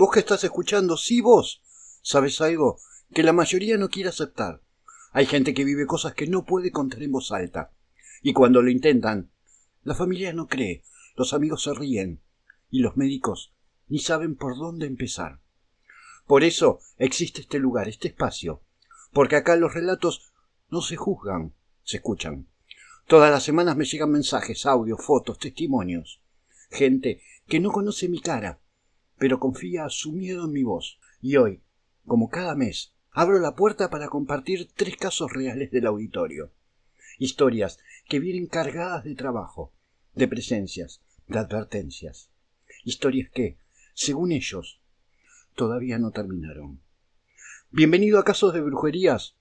Vos que estás escuchando, sí vos, ¿sabes algo que la mayoría no quiere aceptar? Hay gente que vive cosas que no puede contar en voz alta. Y cuando lo intentan, la familia no cree, los amigos se ríen y los médicos ni saben por dónde empezar. Por eso existe este lugar, este espacio, porque acá los relatos no se juzgan, se escuchan. Todas las semanas me llegan mensajes, audios, fotos, testimonios. Gente que no conoce mi cara, pero confía su miedo en mi voz. Y hoy, como cada mes, abro la puerta para compartir 3 casos reales del auditorio. Historias que vienen cargadas de trabajo, de presencias, de advertencias. Historias que, según ellos, todavía no terminaron. Bienvenido a Casos de Brujerías,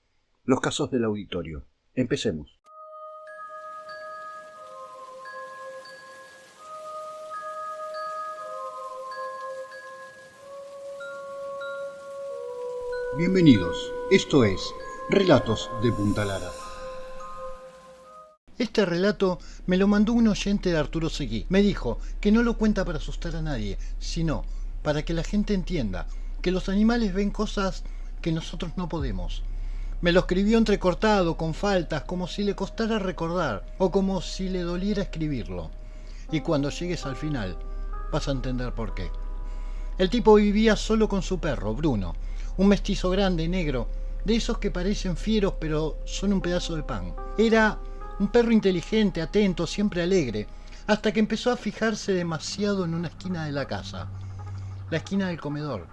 los casos del auditorio. Empecemos. Bienvenidos, esto es Relatos de Punta Lara. Este relato me lo mandó un oyente de Arturo Seguí. Me dijo que no lo cuenta para asustar a nadie, sino para que la gente entienda que los animales ven cosas que nosotros no podemos. Me lo escribió entrecortado, con faltas, como si le costara recordar o como si le doliera escribirlo. Y cuando llegues al final, vas a entender por qué. El tipo vivía solo con su perro, Bruno, un mestizo grande, negro, de esos que parecen fieros pero son un pedazo de pan. Era un perro inteligente, atento, siempre alegre, hasta que empezó a fijarse demasiado en una esquina de la casa. La esquina del comedor.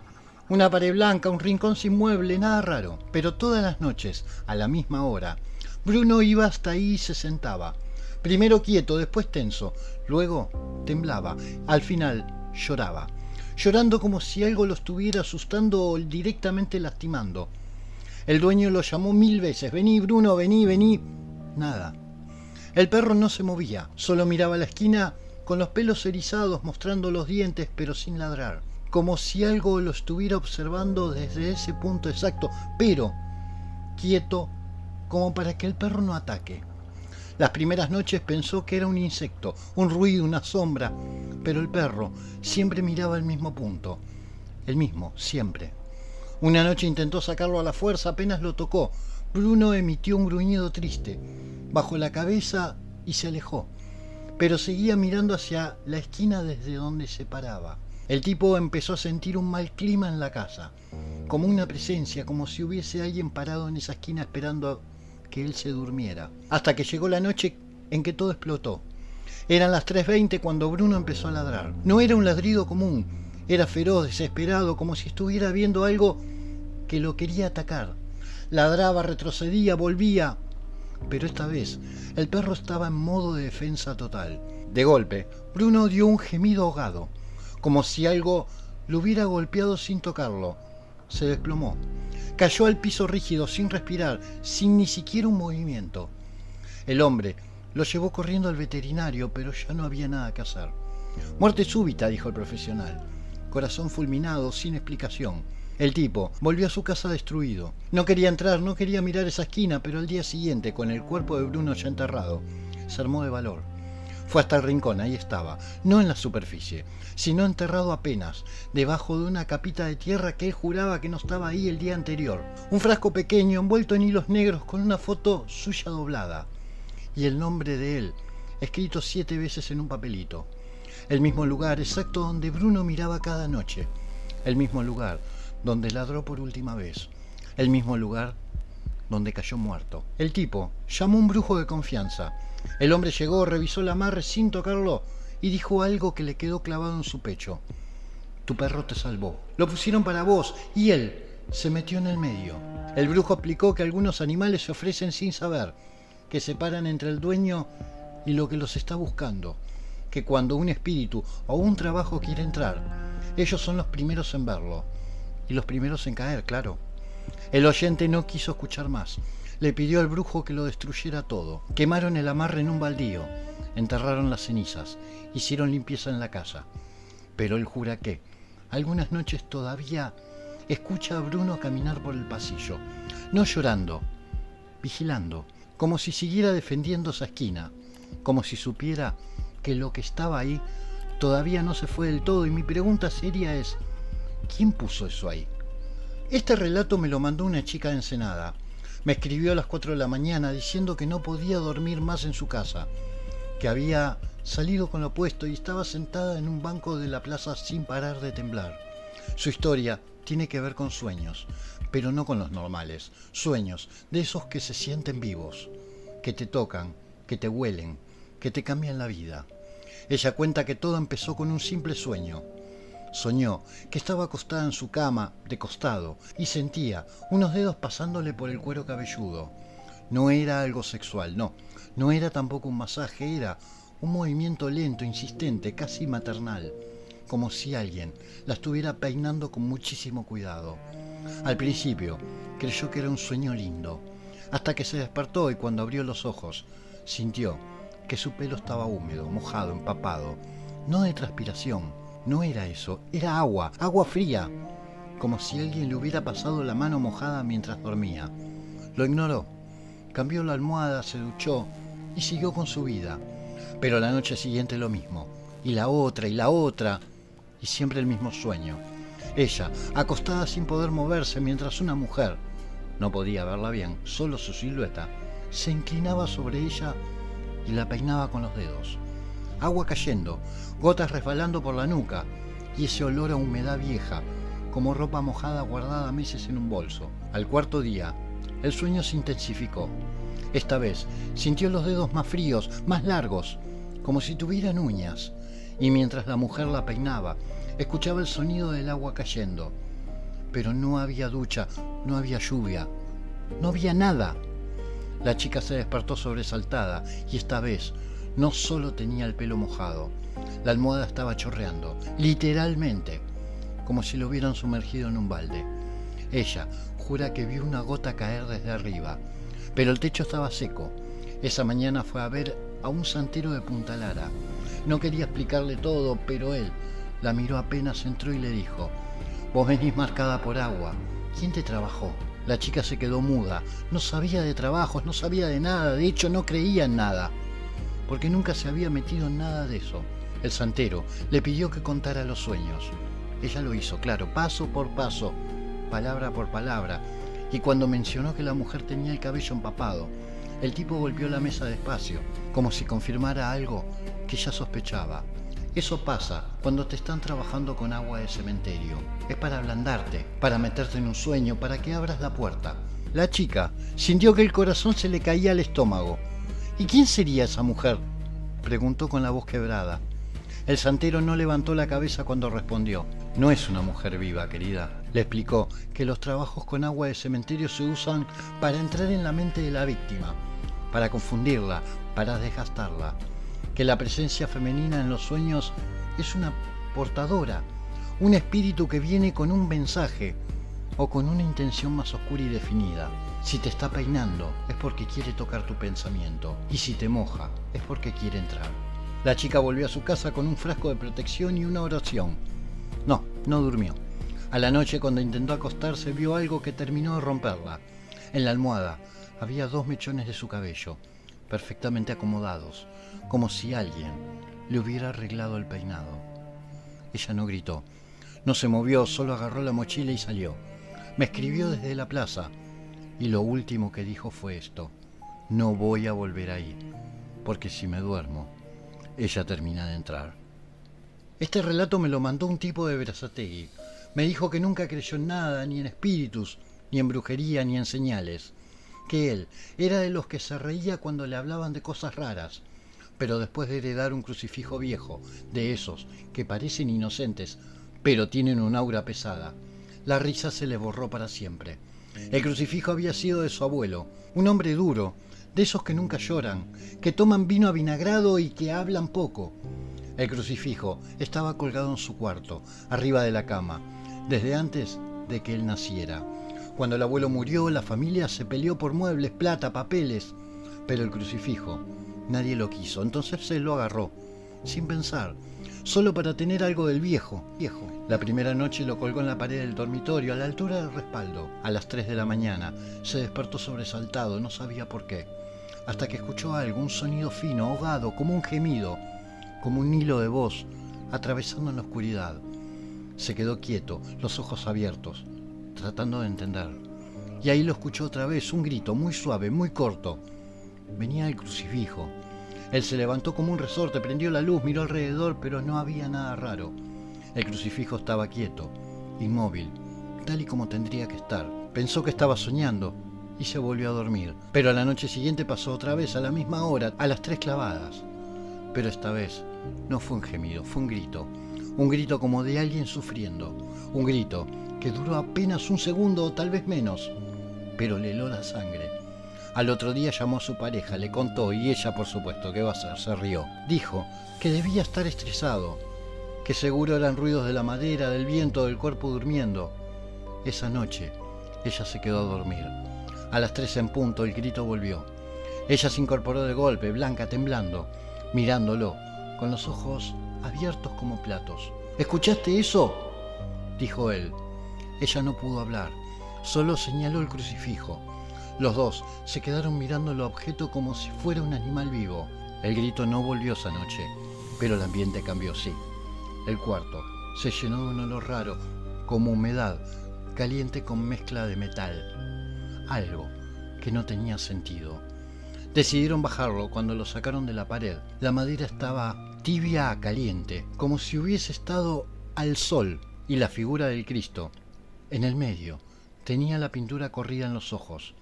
Una pared blanca, un rincón sin mueble, nada raro. Pero todas las noches, a la misma hora, Bruno iba hasta ahí y se sentaba. Primero quieto, después tenso, luego temblaba, al final lloraba. Llorando como si algo lo estuviera asustando o directamente lastimando. El dueño lo llamó 1000 veces. Vení, Bruno, vení, vení. Nada. El perro no se movía, solo miraba la esquina con los pelos erizados, mostrando los dientes, pero sin ladrar. Como si algo lo estuviera observando desde ese punto exacto, pero quieto, como para que el perro no ataque. Las primeras noches pensó que era un insecto, un ruido, una sombra, pero el perro siempre miraba el mismo punto, el mismo, siempre. Una noche intentó sacarlo a la fuerza, apenas lo tocó. Bruno emitió un gruñido triste, bajó la cabeza y se alejó, pero seguía mirando hacia la esquina desde donde se paraba. El tipo empezó a sentir un mal clima en la casa, como una presencia, como si hubiese alguien parado en esa esquina esperando que él se durmiera, hasta que llegó la noche en que todo explotó. Eran las 3:20 cuando Bruno empezó a ladrar. No era un ladrido común, era feroz, desesperado, como si estuviera viendo algo que lo quería atacar. Ladraba, retrocedía, volvía, pero esta vez el perro estaba en modo de defensa total. De golpe, Bruno dio un gemido ahogado, como si algo lo hubiera golpeado sin tocarlo. Se desplomó. Cayó al piso rígido, sin respirar, sin ni siquiera un movimiento. El hombre lo llevó corriendo al veterinario, pero ya no había nada que hacer. Muerte súbita, dijo el profesional. Corazón fulminado, sin explicación. El tipo volvió a su casa destruido. No quería entrar, no quería mirar esa esquina, pero al día siguiente, con el cuerpo de Bruno ya enterrado, se armó de valor. Fue hasta el rincón, ahí estaba, no en la superficie, sino enterrado apenas, debajo de una capita de tierra que él juraba que no estaba ahí el día anterior. Un frasco pequeño envuelto en hilos negros con una foto suya doblada. Y el nombre de él, escrito 7 veces en un papelito. El mismo lugar exacto donde Bruno miraba cada noche. El mismo lugar donde ladró por última vez. El mismo lugar donde cayó muerto. El tipo llamó a un brujo de confianza. El hombre llegó, revisó el amarre sin tocarlo y dijo algo que le quedó clavado en su pecho. Tu perro te salvó. Lo pusieron para vos y él se metió en el medio. El brujo explicó que algunos animales se ofrecen sin saber, que se paran entre el dueño y lo que los está buscando, que cuando un espíritu o un trabajo quiere entrar, ellos son los primeros en verlo y los primeros en caer, claro. El oyente no quiso escuchar más. Le pidió al brujo que lo destruyera todo. Quemaron el amarre en un baldío, enterraron las cenizas, hicieron limpieza en la casa. Pero él jura que algunas noches todavía escucha a Bruno caminar por el pasillo, no llorando, vigilando, como si siguiera defendiendo esa esquina, como si supiera que lo que estaba ahí todavía no se fue del todo. Y mi pregunta seria es, ¿Quién puso eso ahí? Este relato me lo mandó una chica de Ensenada. Me escribió a las 4 de la mañana diciendo que no podía dormir más en su casa, que había salido con lo opuesto y estaba sentada en un banco de la plaza sin parar de temblar. Su historia tiene que ver con sueños, pero no con los normales, sueños de esos que se sienten vivos, que te tocan, que te huelen, que te cambian la vida. Ella cuenta que todo empezó con un simple sueño. Soñó que estaba acostada en su cama, de costado, y sentía unos dedos pasándole por el cuero cabelludo. No era algo sexual, no era tampoco un masaje, era un movimiento lento, insistente, casi maternal, como si alguien la estuviera peinando con muchísimo cuidado. Al principio creyó que era un sueño lindo, hasta que se despertó y cuando abrió los ojos sintió que su pelo estaba húmedo, mojado, empapado, no de transpiración. No era eso, era agua fría, como si alguien le hubiera pasado la mano mojada mientras dormía. Lo ignoró, cambió la almohada, se duchó y siguió con su vida. Pero la noche siguiente lo mismo, y la otra, y siempre el mismo sueño. Ella, acostada sin poder moverse mientras una mujer, no podía verla bien, solo su silueta, se inclinaba sobre ella y la peinaba con los dedos. Agua cayendo, gotas resbalando por la nuca y ese olor a humedad vieja, como ropa mojada guardada meses en un bolso. Al cuarto día, el sueño se intensificó. Esta vez sintió los dedos más fríos, más largos, como si tuvieran uñas, y mientras la mujer la peinaba, escuchaba el sonido del agua cayendo. Pero no había ducha, no había lluvia, no había nada. La chica se despertó sobresaltada y esta vez no solo tenía el pelo mojado, la almohada estaba chorreando, literalmente, como si lo hubieran sumergido en un balde. Ella jura que vio una gota caer desde arriba, pero el techo estaba seco. Esa mañana fue a ver a un santero de Punta Lara. No quería explicarle todo, pero él la miró apenas entró y le dijo: «Vos venís marcada por agua. ¿Quién te trabajó?». La chica se quedó muda, no sabía de trabajos, no sabía de nada, de hecho no creía en nada, porque nunca se había metido en nada de eso. El santero le pidió que contara los sueños. Ella lo hizo, claro, paso por paso, palabra por palabra, y cuando mencionó que la mujer tenía el cabello empapado, el tipo golpeó la mesa despacio, como si confirmara algo que ya sospechaba. Eso pasa cuando te están trabajando con agua de cementerio. Es para ablandarte, para meterte en un sueño, para que abras la puerta. La chica sintió que el corazón se le caía al estómago. ¿Y quién sería esa mujer?, preguntó con la voz quebrada. El santero no levantó la cabeza cuando respondió: «No es una mujer viva, querida». Le explicó que los trabajos con agua de cementerio se usan para entrar en la mente de la víctima, para confundirla, para desgastarla, que la presencia femenina en los sueños es una portadora, un espíritu que viene con un mensaje o con una intención más oscura y definida. Si te está peinando es porque quiere tocar tu pensamiento, y si te moja es porque quiere entrar. La chica volvió a su casa con un frasco de protección y una oración. No durmió. A la noche, cuando intentó acostarse, vio algo que terminó de romperla. En la almohada había 2 mechones de su cabello, perfectamente acomodados, como si alguien le hubiera arreglado el peinado. Ella no gritó, no se movió, solo agarró la mochila y salió. Me escribió desde la plaza y lo último que dijo fue esto: «No voy a volver ahí, porque si me duermo, ella termina de entrar». Este relato me lo mandó un tipo de Berazategui. Me dijo que nunca creyó en nada, ni en espíritus, ni en brujería, ni en señales. Que él era de los que se reía cuando le hablaban de cosas raras, pero después de heredar un crucifijo viejo, de esos que parecen inocentes, pero tienen un aura pesada, la risa se le borró para siempre. El crucifijo había sido de su abuelo, un hombre duro, de esos que nunca lloran, que toman vino avinagrado y que hablan poco. El crucifijo estaba colgado en su cuarto, arriba de la cama, desde antes de que él naciera. Cuando el abuelo murió, la familia se peleó por muebles, plata, papeles, pero el crucifijo nadie lo quiso, entonces se lo agarró, sin pensar, solo para tener algo del viejo. La primera noche lo colgó en la pared del dormitorio, a la altura del respaldo. A las 3 de la mañana se despertó sobresaltado, no sabía por qué, hasta que escuchó algo, un sonido fino, ahogado, como un gemido, como un hilo de voz, atravesando en la oscuridad. Se quedó quieto, los ojos abiertos, tratando de entender. Y ahí lo escuchó otra vez, un grito muy suave, muy corto. Venía del crucifijo. Él se levantó como un resorte, prendió la luz, miró alrededor, pero no había nada raro. El crucifijo estaba quieto, inmóvil, tal y como tendría que estar. Pensó que estaba soñando y se volvió a dormir. Pero a la noche siguiente pasó otra vez, a la misma hora, a las 3 clavadas. Pero esta vez no fue un gemido, fue un grito como de alguien sufriendo, un grito que duró apenas un segundo o tal vez menos, pero le heló la sangre. Al otro día llamó a su pareja, le contó y ella, por supuesto, ¿qué va a hacer? Se rió. Dijo que debía estar estresado, que seguro eran ruidos de la madera, del viento, del cuerpo durmiendo. Esa noche ella se quedó a dormir. A las 3 en punto el grito volvió. Ella se incorporó de golpe, blanca, temblando, mirándolo, con los ojos abiertos como platos. ¿Escuchaste eso?, dijo él. Ella no pudo hablar, solo señaló el crucifijo. Los dos se quedaron mirando el objeto como si fuera un animal vivo. El grito no volvió esa noche, pero el ambiente cambió, sí. El cuarto se llenó de un olor raro, como humedad, caliente con mezcla de metal. Algo que no tenía sentido. Decidieron bajarlo cuando lo sacaron de la pared. La madera estaba tibia a caliente, como si hubiese estado al sol, y la figura del Cristo, en el medio, tenía la pintura corrida en los ojos,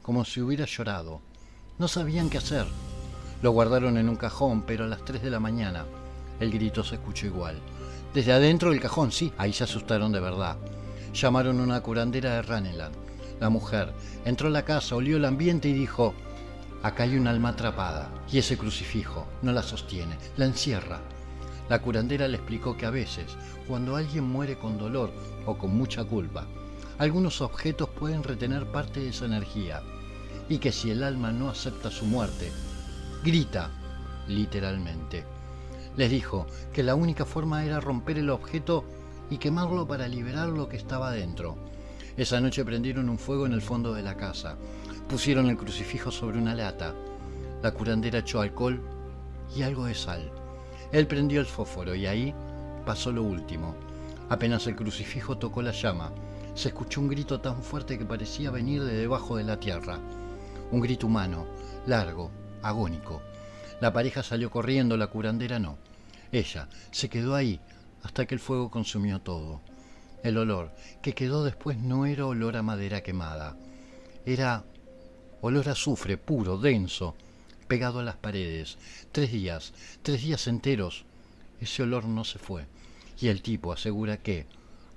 como si hubiera llorado. No sabían qué hacer. Lo guardaron en un cajón, pero a las 3 de la mañana el grito se escuchó igual. Desde adentro del cajón, sí, ahí se asustaron de verdad. Llamaron a una curandera de Ranelagh. La mujer entró a la casa, olió el ambiente y dijo: acá hay un alma atrapada, y ese crucifijo no la sostiene, la encierra. La curandera le explicó que a veces, cuando alguien muere con dolor o con mucha culpa, algunos objetos pueden retener parte de esa energía, y que si el alma no acepta su muerte, grita, literalmente. Les dijo que la única forma era romper el objeto y quemarlo para liberar lo que estaba dentro. Esa noche prendieron un fuego en el fondo de la casa. Pusieron el crucifijo sobre una lata. La curandera echó alcohol y algo de sal. Él prendió el fósforo y ahí pasó lo último. Apenas el crucifijo tocó la llama, se escuchó un grito tan fuerte que parecía venir de debajo de la tierra. Un grito humano, largo, agónico. La pareja salió corriendo, la curandera no. Ella se quedó ahí hasta que el fuego consumió todo. El olor que quedó después no era olor a madera quemada. Era olor a azufre puro, denso, pegado a las paredes. 3 días enteros, ese olor no se fue. Y el tipo asegura que,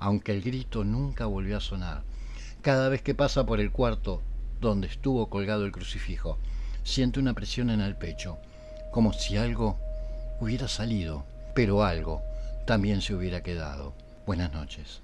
aunque el grito nunca volvió a sonar, cada vez que pasa por el cuarto donde estuvo colgado el crucifijo, siente una presión en el pecho, como si algo hubiera salido, pero algo también se hubiera quedado. Buenas noches.